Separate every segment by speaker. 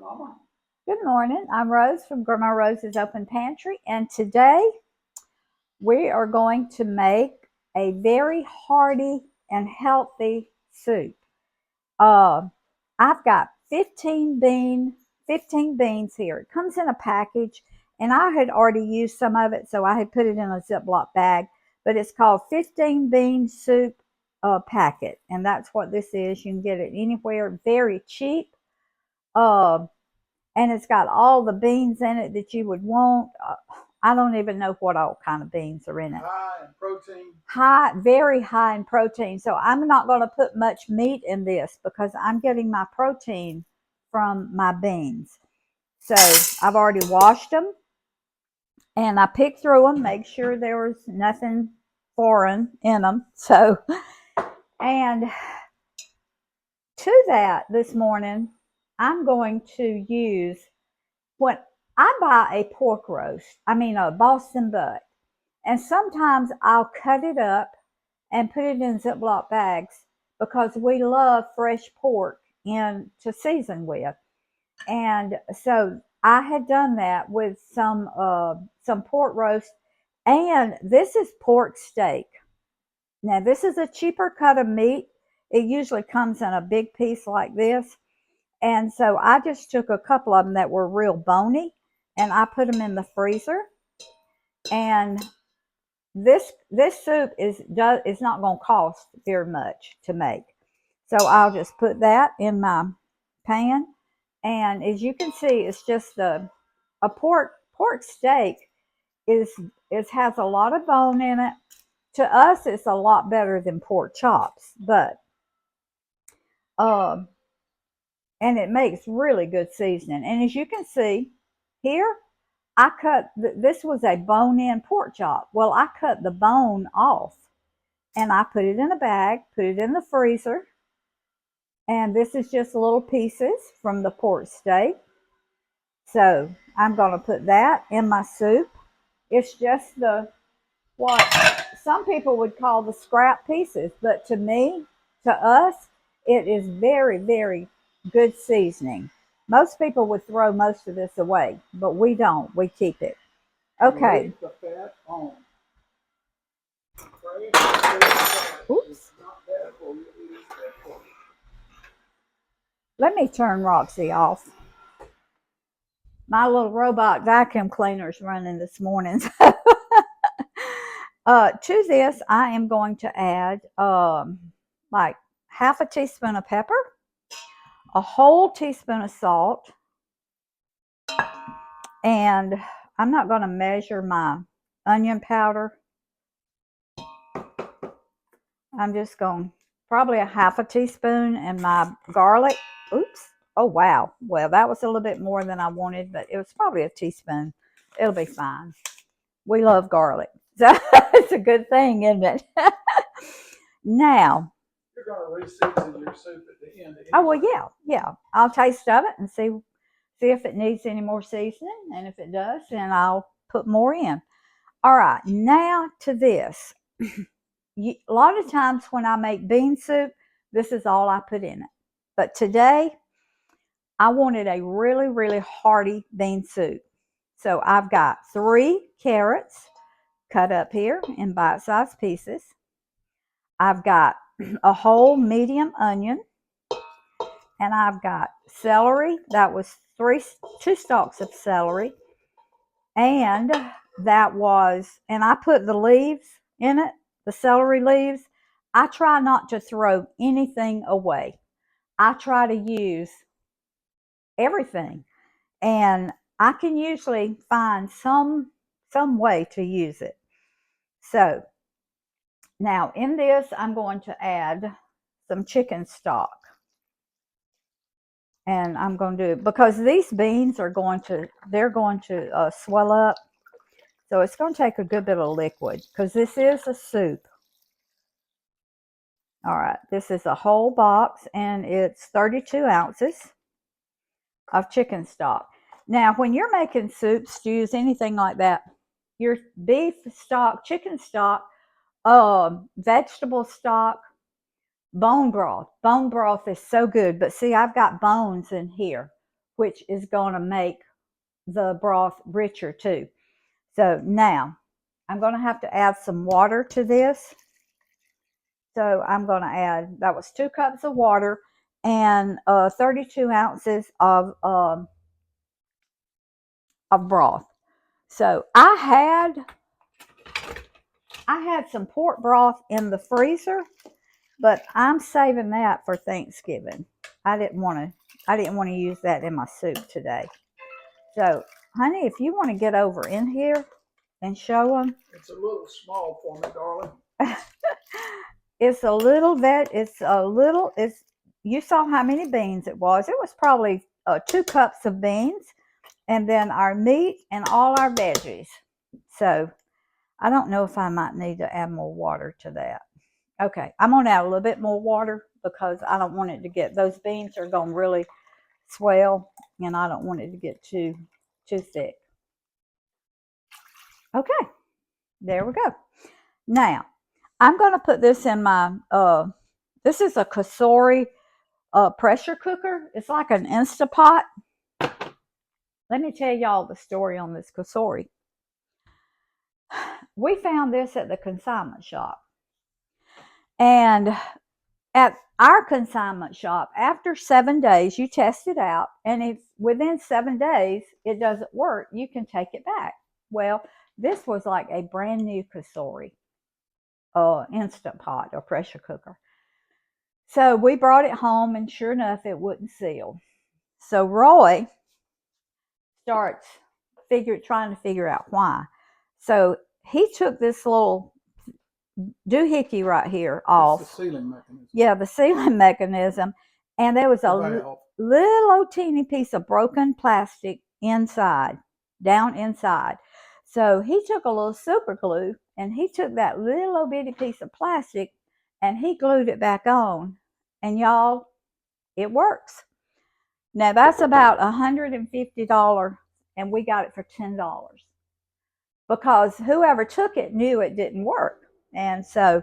Speaker 1: Mama.
Speaker 2: Good morning. I'm Rose from Grandma Rose's Open Pantry, and today we are going to make a very hearty and healthy soup. Uh, I've got 15 beans here. It comes in a package, and I had already used some of it, so I had put it in a Ziploc bag. But it's called 15 bean soup packet, and that's what this is. You can get it anywhere, very cheap. Uh, and it's got all the beans in it that you would want. I don't even know what all kind of beans are in it.
Speaker 1: High in protein.
Speaker 2: Very high in protein. So I'm not going to put much meat in this because I'm getting my protein from my beans. So I've already washed them and I picked through them, make sure there was nothing foreign in them. So, and to that this morning, I'm going to use when I buy a pork roast, a Boston butt, and sometimes I'll cut it up and put it in Ziploc bags because we love fresh pork in to season with. And so I had done that with some pork roast, and this is pork steak. Now this is a cheaper cut of meat. It usually comes in a big piece like this. And so I just took a couple of them that were real bony and I put them in the freezer. And this soup is not going to cost very much to make. So I'll just put that in my pan. And as you can see, it's just a pork steak has a lot of bone in it. To us, it's a lot better than pork chops, but um and it makes really good seasoning. And as you can see here, I cut, this was a bone-in pork chop. Well, I cut the bone off and I put it in a bag, put it in the freezer. And this is just little pieces from the pork steak. So I'm going to put that in my soup. It's just what some people would call the scrap pieces, but to me, to us, it is very, very good seasoning. Most people would throw most of this away, but we don't. We keep it. Okay.
Speaker 1: Leave the fat on.
Speaker 2: Oops. Let me turn Roxy off. My little robot vacuum cleaner is running this morning. To this, I am going to add like half a teaspoon of pepper, a whole teaspoon of salt, and I'm not going to measure my onion powder. I'm just going probably a half a teaspoon, and my garlic. Oops. Oh, wow. Well, that was a little bit more than I wanted, but it was probably a teaspoon. It'll be fine. We love garlic. So it's a good thing, isn't it? Now,
Speaker 1: you're going to reseason your soup at the end.
Speaker 2: Oh, well, yeah. I'll taste of it and see if it needs any more seasoning. And if it does, then I'll put more in. All right, now to this. A lot of times when I make bean soup, this is all I put in it. But today, I wanted a really, really hearty bean soup. So I've got 3 carrots cut up here in bite-sized pieces. I've got a whole medium onion. And I've got celery. That was 2 stalks of celery. And and I put the leaves in it, the celery leaves. I try not to throw anything away. I try to use everything. And I can usually find some way to use it. So now in this, I'm going to add some chicken stock. And I'm going to do it because these beans are going to swell up. So it's going to take a good bit of liquid because this is a soup. All right, this is a whole box and it's 32 ounces of chicken stock. Now, when you're making soup, stews, anything like that, your beef stock, chicken stock, vegetable stock, bone broth. Bone broth is so good, but see, I've got bones in here. which is going to make the broth richer too. So now I'm going to have to add some water to this. So I'm going to add, that was 2 cups of water and 32 ounces of broth. So I had some pork broth in the freezer, but I'm saving that for Thanksgiving. I didn't want to use that in my soup today. So, honey, if you want to get over in here and show them.
Speaker 1: It's a little small for me, darling.
Speaker 2: It's a little bit, you saw how many beans it was. It was probably 2 cups of beans, and then our meat and all our veggies. So I don't know if I might need to add more water to that. Okay, I'm going to add a little bit more water because I don't want it to get, those beans are going to really swell, and I don't want it to get too thick. Okay, there we go. Now, I'm going to put this in my, this is a celery pressure cooker. It's like an Instapot. Let me tell y'all the story on this celery. We found this at the consignment shop. And at our consignment shop, after 7 days, you test it out. And if within 7 days it doesn't work, you can take it back. Well, this was like a brand new celery Instant Pot or pressure cooker. So we brought it home, and sure enough, it wouldn't seal. So Roy starts trying to figure out why. So he took this little doohickey right here off.
Speaker 1: It's the sealing mechanism.
Speaker 2: Yeah, the sealing mechanism. And there was a little old teeny piece of broken plastic inside, down inside. So he took a little super glue, and he took that little old bitty piece of plastic and he glued it back on. And y'all, it works. Now that's about $150, and we got it for $10 because whoever took it knew it didn't work. And so,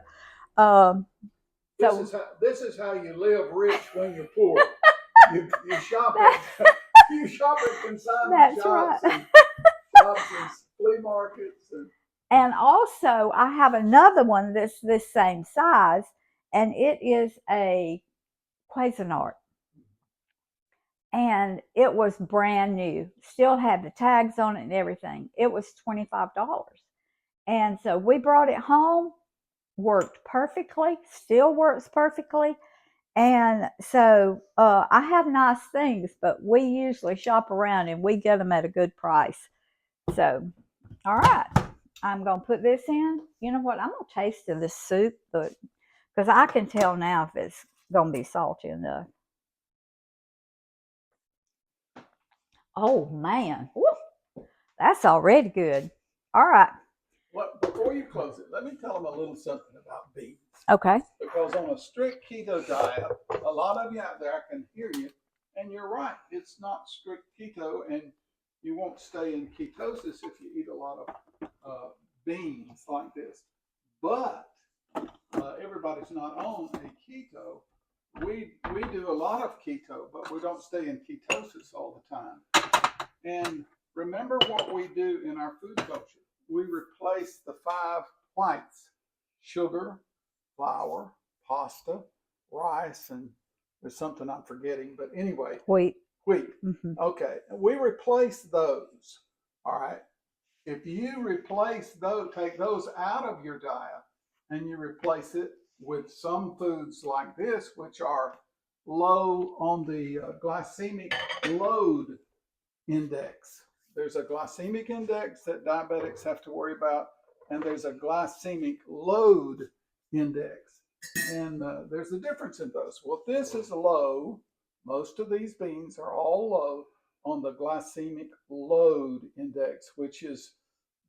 Speaker 1: this is how you live rich when you're poor. You shop at consignment shops, right. And shops and flea markets.
Speaker 2: And also, I have another one that's this same size, and it is a Cuisinart. And it was brand new, still had the tags on it and everything. It was $25. And so we brought it home, worked perfectly, still works perfectly. And so I have nice things, but we usually shop around and we get them at a good price. So, all right, I'm going to put this in. You know what? I'm going to taste of this soup, because I can tell now if it's going to be salty enough. Oh, man. Woo. That's already good. All right.
Speaker 1: Well, before you close it, let me tell them a little something about beans.
Speaker 2: Okay.
Speaker 1: Because on a strict keto diet, a lot of you out there, I can hear you, and you're right. It's not strict keto, and you won't stay in ketosis if you eat a lot of beans like this. But everybody's not on a keto. We do a lot of keto, but we don't stay in ketosis all the time. And remember what we do in our food culture. We replace the 5 whites: sugar, flour, pasta, rice, and there's something I'm forgetting. But anyway, wheat. Mm-hmm. Okay, we replace those. All right. If you replace those, take those out of your diet, and you replace it with some foods like this, which are low on the glycemic load index. There's a glycemic index that diabetics have to worry about, and there's a glycemic load index. And there's a difference in those. Well, this is low. Most of these beans are all low on the glycemic load index, which is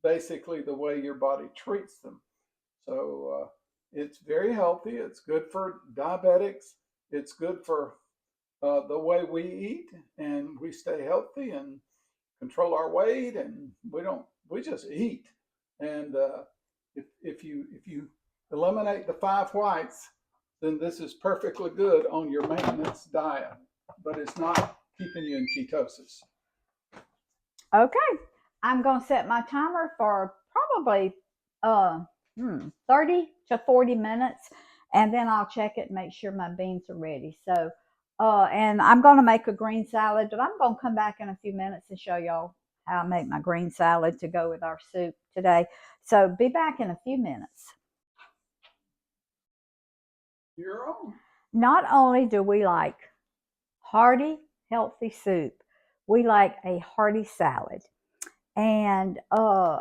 Speaker 1: basically the way your body treats them. So it's very healthy. It's good for diabetics. It's good for the way we eat, and we stay healthy and control our weight, and we just eat. And if you eliminate the 5 whites, then this is perfectly good on your maintenance diet. But it's not keeping you in ketosis.
Speaker 2: Okay, I'm going to set my timer for probably 30 to 40 minutes, and then I'll check it and make sure my beans are ready. So, and I'm going to make a green salad, but I'm going to come back in a few minutes and show y'all how I make my green salad to go with our soup today. So, be back in a few minutes.
Speaker 1: You're on.
Speaker 2: Not only do we like hearty, healthy soup, we like a hearty salad. And I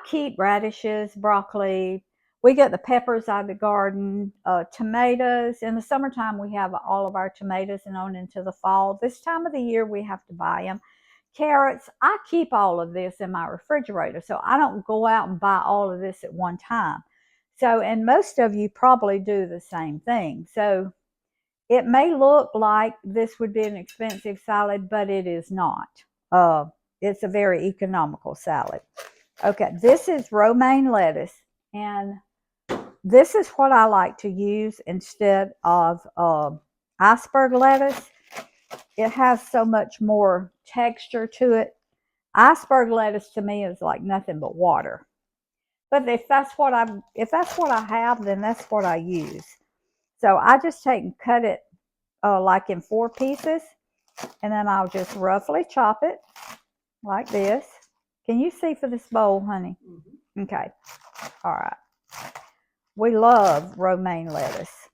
Speaker 2: keep radishes, broccoli. We get the peppers out of the garden, tomatoes. In the summertime, we have all of our tomatoes, and on into the fall. This time of the year, we have to buy them. Carrots, I keep all of this in my refrigerator, so I don't go out and buy all of this at one time. So, and most of you probably do the same thing. So, it may look like this would be an expensive salad, but it is not. It's a very economical salad. Okay, this is romaine lettuce, and this is what I like to use instead of iceberg lettuce. It has so much more texture to it. Iceberg lettuce to me is like nothing but water. But if that's what I have, then that's what I use. So I just take and cut it like in 4 pieces, and then I'll just roughly chop it like this. Can you see for this bowl, honey?
Speaker 1: Mm-hmm.
Speaker 2: Okay. All right. We love romaine lettuce.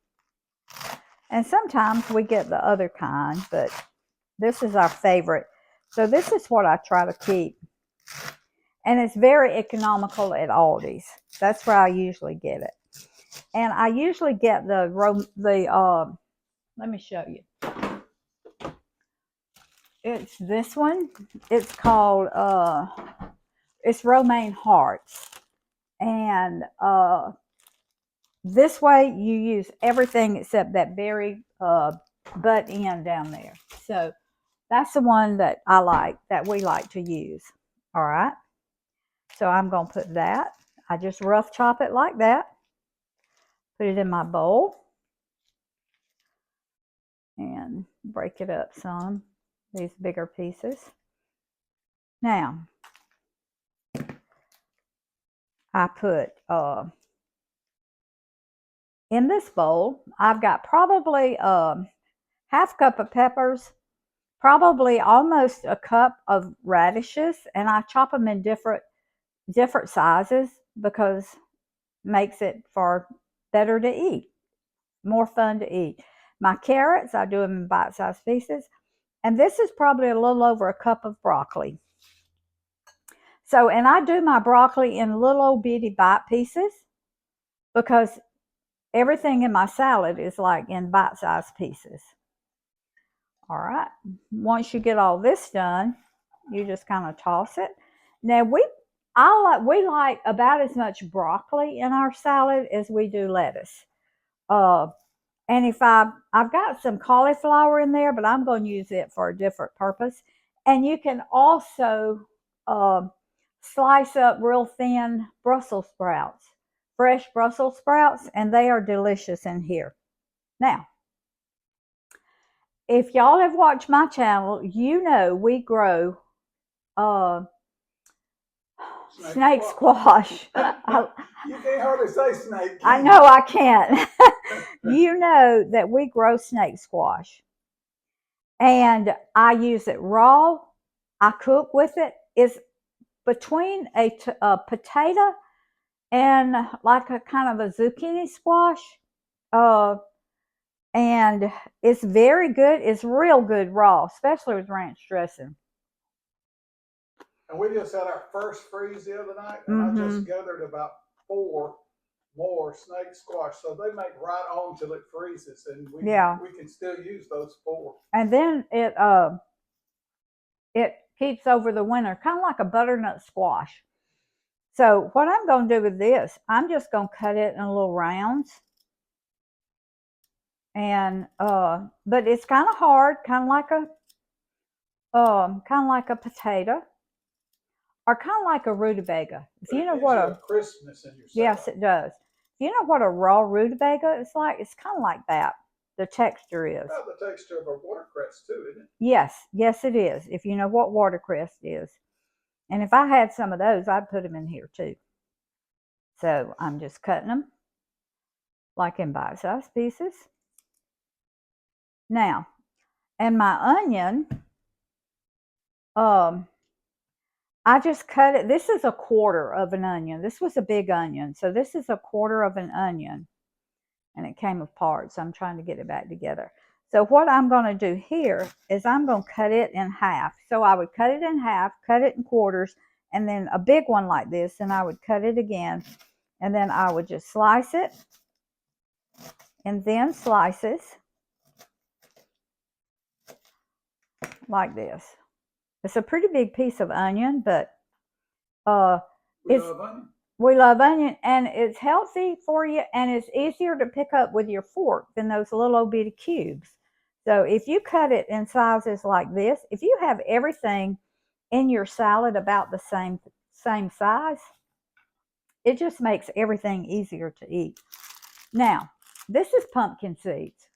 Speaker 2: And sometimes we get the other kind, but this is our favorite. So this is what I try to keep. And it's very economical at Aldi's. That's where I usually get it. And I usually get let me show you. It's this one. It's called it's romaine hearts. And this way you use everything except that very butt end down there. So that's the one that I like, that we like to use. All right. So I'm going to put that. I just rough chop it like that. Put it in my bowl. And break it up some, these bigger pieces. Now, I put, in this bowl, I've got probably half cup of peppers, probably almost a cup of radishes, and I chop them in different sizes because it makes it for better to eat, more fun to eat. My carrots, I do them in bite-sized pieces, and this is probably a little over a cup of broccoli. So, and I do my broccoli in little old bitty bite pieces because everything in my salad is like in bite-sized pieces. All right. Once you get all this done, you just kind of toss it. Now we like about as much broccoli in our salad as we do lettuce. And if I've got some cauliflower in there, but I'm going to use it for a different purpose. And you can also slice up real thin Brussels sprouts, fresh Brussels sprouts, and they are delicious in here. Now, if y'all have watched my channel, you know we grow snake squash.
Speaker 1: You can't hardly say snake.
Speaker 2: I know I can't. You know that we grow snake squash. And I use it raw. I cook with it. It's between a potato and like a kind of a zucchini squash. And it's very good. It's real good raw, especially with ranch dressing.
Speaker 1: And we just had our first freeze the other night, and I just gathered about 4 more snake squash. So they make right on till it freezes, and we can still use those 4.
Speaker 2: And then it keeps over the winter, kind of like a butternut squash. So what I'm going to do with this, I'm just going to cut it in little rounds. And but it's kind of hard, kind of like a potato, or kind of like a rutabaga. If you know what
Speaker 1: a crispness in your salad.
Speaker 2: Yes, it does. If you know what a raw rutabaga is like, it's kind of like that. the texture is.
Speaker 1: About the texture of a watercress too, isn't it?
Speaker 2: Yes, yes it is, if you know what watercress is. And if I had some of those, I'd put them in here too. So I'm just cutting them like in bite-sized pieces. Now, and my onion, I just cut it. This is a quarter of an onion. This was a big onion. So this is a quarter of an onion. And it came apart. So I'm trying to get it back together. So what I'm going to do here is I'm going to cut it in half. So I would cut it in half, cut it in quarters, and then a big one like this, and I would cut it again. And then I would just slice it, and then slices like this. It's a pretty big piece of onion, but we love onion, and it's healthy for you, and it's easier to pick up with your fork than those little old bitty cubes. So if you cut it in sizes like this, if you have everything in your salad about the same size, it just makes everything easier to eat. Now, this is pumpkin seeds.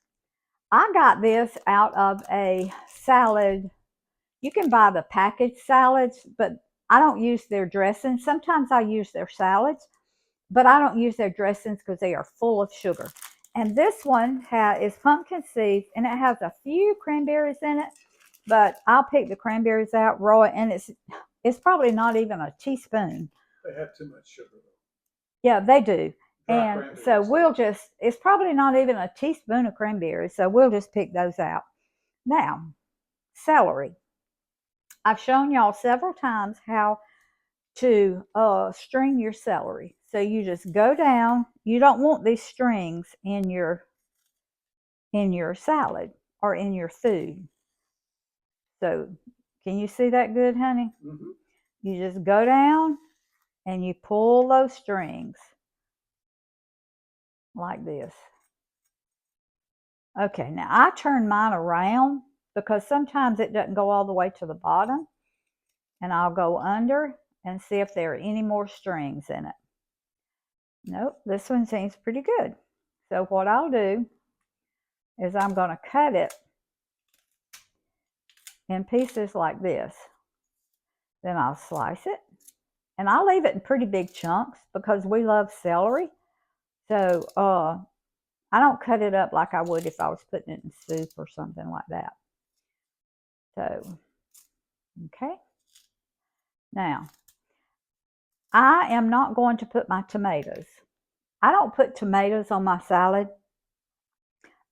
Speaker 2: I got this out of a salad. You can buy the packaged salads, but I don't use their dressings. Sometimes I use their salads, but I don't use their dressings because they are full of sugar. And this one is pumpkin seeds, and it has a few cranberries in it, but I'll pick the cranberries out raw, and it's probably not even a teaspoon.
Speaker 1: They have too much sugar, though.
Speaker 2: Yeah, they do. And so it's probably not even a teaspoon of cranberries, so we'll just pick those out. Now, celery. I've shown y'all several times how to string your celery. So you just go down. You don't want these strings in your salad or in your food. So can you see that good, honey?
Speaker 1: Mm-hmm.
Speaker 2: You just go down and you pull those strings like this. Okay, now I turn mine around because sometimes it doesn't go all the way to the bottom, and I'll go under and see if there are any more strings in it. Nope, this one seems pretty good. So what I'll do is I'm going to cut it in pieces like this. Then I'll slice it, and I'll leave it in pretty big chunks because we love celery. So I don't cut it up like I would if I was putting it in soup or something like that. So, okay. Now, I am not going to put my tomatoes. I don't put tomatoes on my salad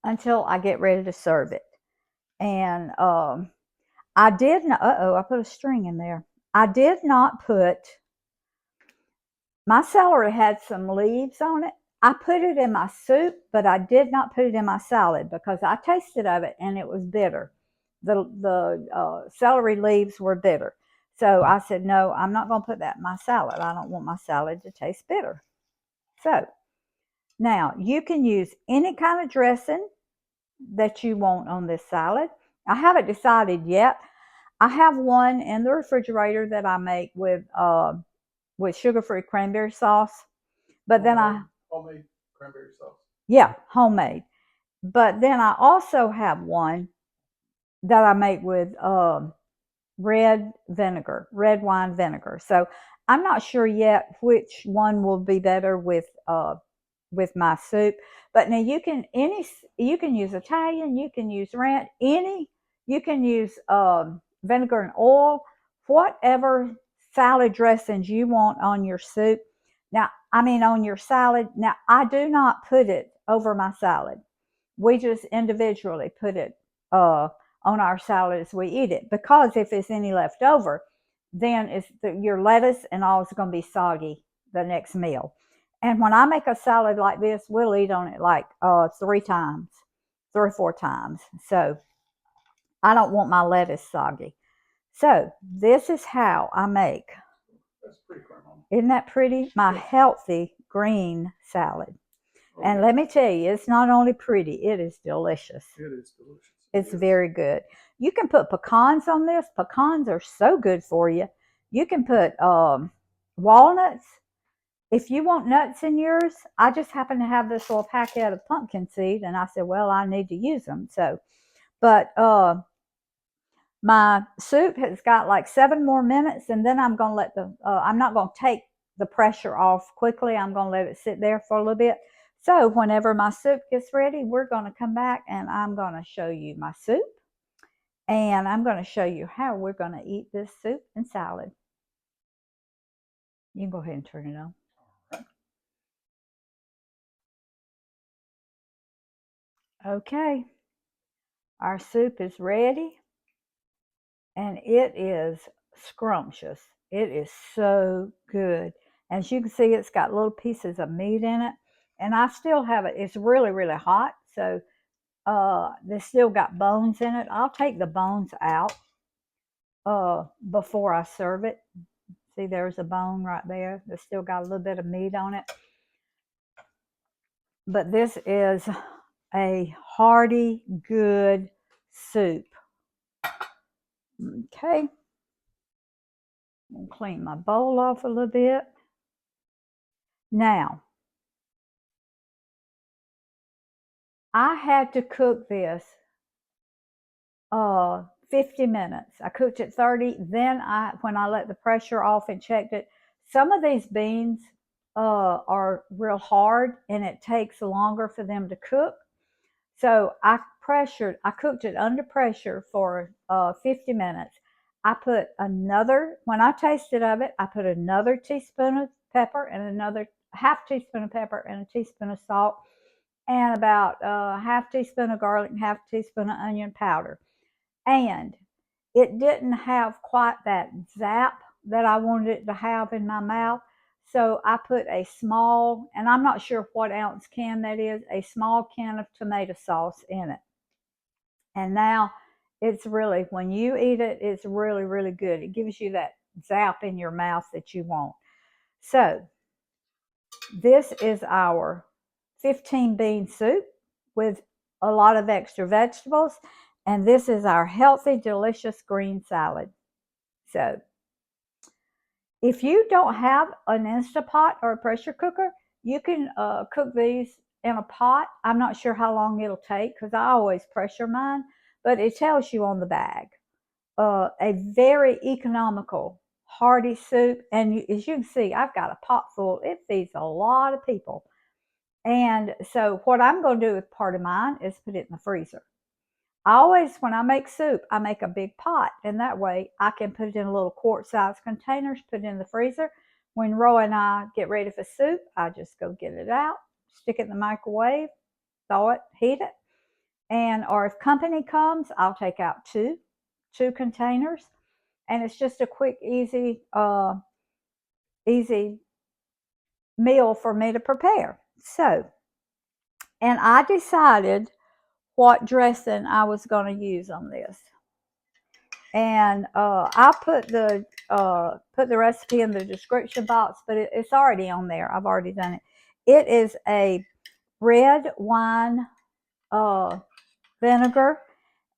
Speaker 2: until I get ready to serve it. And I did not, I put a string in there. I did not put, my celery had some leaves on it. I put it in my soup, but I did not put it in my salad because I tasted of it and it was bitter. The celery leaves were bitter. So I said, no, I'm not going to put that in my salad. I don't want my salad to taste bitter. So now you can use any kind of dressing that you want on this salad. I haven't decided yet. I have one in the refrigerator that I make with sugar-free cranberry sauce. But then
Speaker 1: homemade cranberry sauce.
Speaker 2: Yeah, homemade. But then I also have one that I make with red wine vinegar. So I'm not sure yet which one will be better with my soup. But now you can use Italian, you can use ranch, you can use vinegar and oil, whatever salad dressings you want on your soup. Now, on your salad. Now, I do not put it over my salad. We just individually put it on our salad as we eat it, because if it's any left over, then your lettuce and all is going to be soggy the next meal. And when I make a salad like this, we'll eat on it like 3 or 4 times. So I don't want my lettuce soggy. So this is how I make.
Speaker 1: That's pretty, Grandma.
Speaker 2: Isn't that pretty? My healthy green salad. Okay. And let me tell you, it's not only pretty, it is delicious.
Speaker 1: It is delicious.
Speaker 2: It's very good. You can put pecans on this. Pecans are so good for you. You can put walnuts. if you want nuts in yours, I just happen to have this little packet of pumpkin seed, and I said, well, I need to use them. So, but my soup has got like 7 more minutes, and then I'm going to let I'm not going to take the pressure off quickly. I'm going to let it sit there for a little bit. So whenever my soup gets ready, we're going to come back and I'm going to show you my soup. And I'm going to show you how we're going to eat this soup and salad. You can go ahead and turn it on. Okay, our soup is ready, and it is scrumptious. It is so good. As you can see, it's got little pieces of meat in it, and I still have it. It's really, really hot, so they still got bones in it. I'll take the bones out before I serve it. See, there's a bone right there. It's still got a little bit of meat on it. But this is a hearty, good soup. Okay. I'll clean my bowl off a little bit. Now, I had to cook this 50 minutes. I cooked it 30. Then when I let the pressure off and checked it, some of these beans are real hard and it takes longer for them to cook. So I cooked it under pressure for 50 minutes. I put another, when I tasted of it, I put another teaspoon of pepper and another half teaspoon of pepper and a teaspoon of salt and about a half teaspoon of garlic and half teaspoon of onion powder. And it didn't have quite that zap that I wanted it to have in my mouth. So I put a small, and I'm not sure what ounce can that is, a small can of tomato sauce in it. And now it's really, when you eat it, it's really, really good. It gives you that zap in your mouth that you want. So this is our 15 bean soup with a lot of extra vegetables. And this is our healthy, delicious green salad. So if you don't have an Instapot or a pressure cooker, you can cook these in a pot. I'm not sure how long it'll take because I always pressure mine, but it tells you on the bag. A very economical, hearty soup. And as you can see, I've got a pot full. It feeds a lot of people. And so what I'm going to do with part of mine is put it in the freezer. I always, when I make soup, I make a big pot, and that way I can put it in little quart-sized containers, put it in the freezer. When Roy and I get ready for soup, I just go get it out, stick it in the microwave, thaw it, heat it, and or if company comes, I'll take out two containers, and it's just a quick, easy meal for me to prepare. So, and I decided what dressing I was going to use on this. And I put the recipe in the description box, but it's already on there. I've already done it. It is a red wine vinegar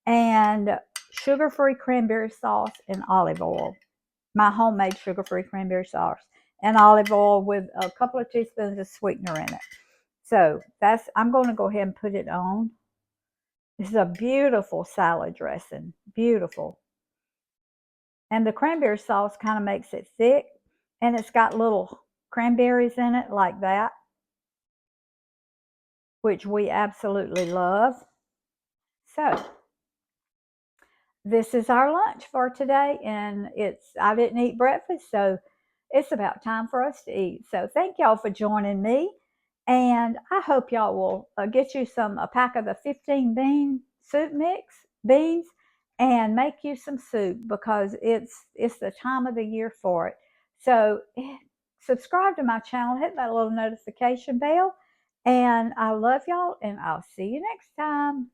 Speaker 2: and sugar-free cranberry sauce and olive oil. My homemade sugar-free cranberry sauce and olive oil with a couple of teaspoons of sweetener in it. So I'm going to go ahead and put it on. This is a beautiful salad dressing. Beautiful. And the cranberry sauce kind of makes it thick. And it's got little cranberries in it like that, which we absolutely love. So this is our lunch for today. And I didn't eat breakfast, so it's about time for us to eat. So thank y'all for joining me. And I hope y'all will get you a pack of the 15 bean soup mix beans and make you some soup because it's the time of the year for it. So subscribe to my channel, hit that little notification bell, and I love y'all, and I'll see you next time.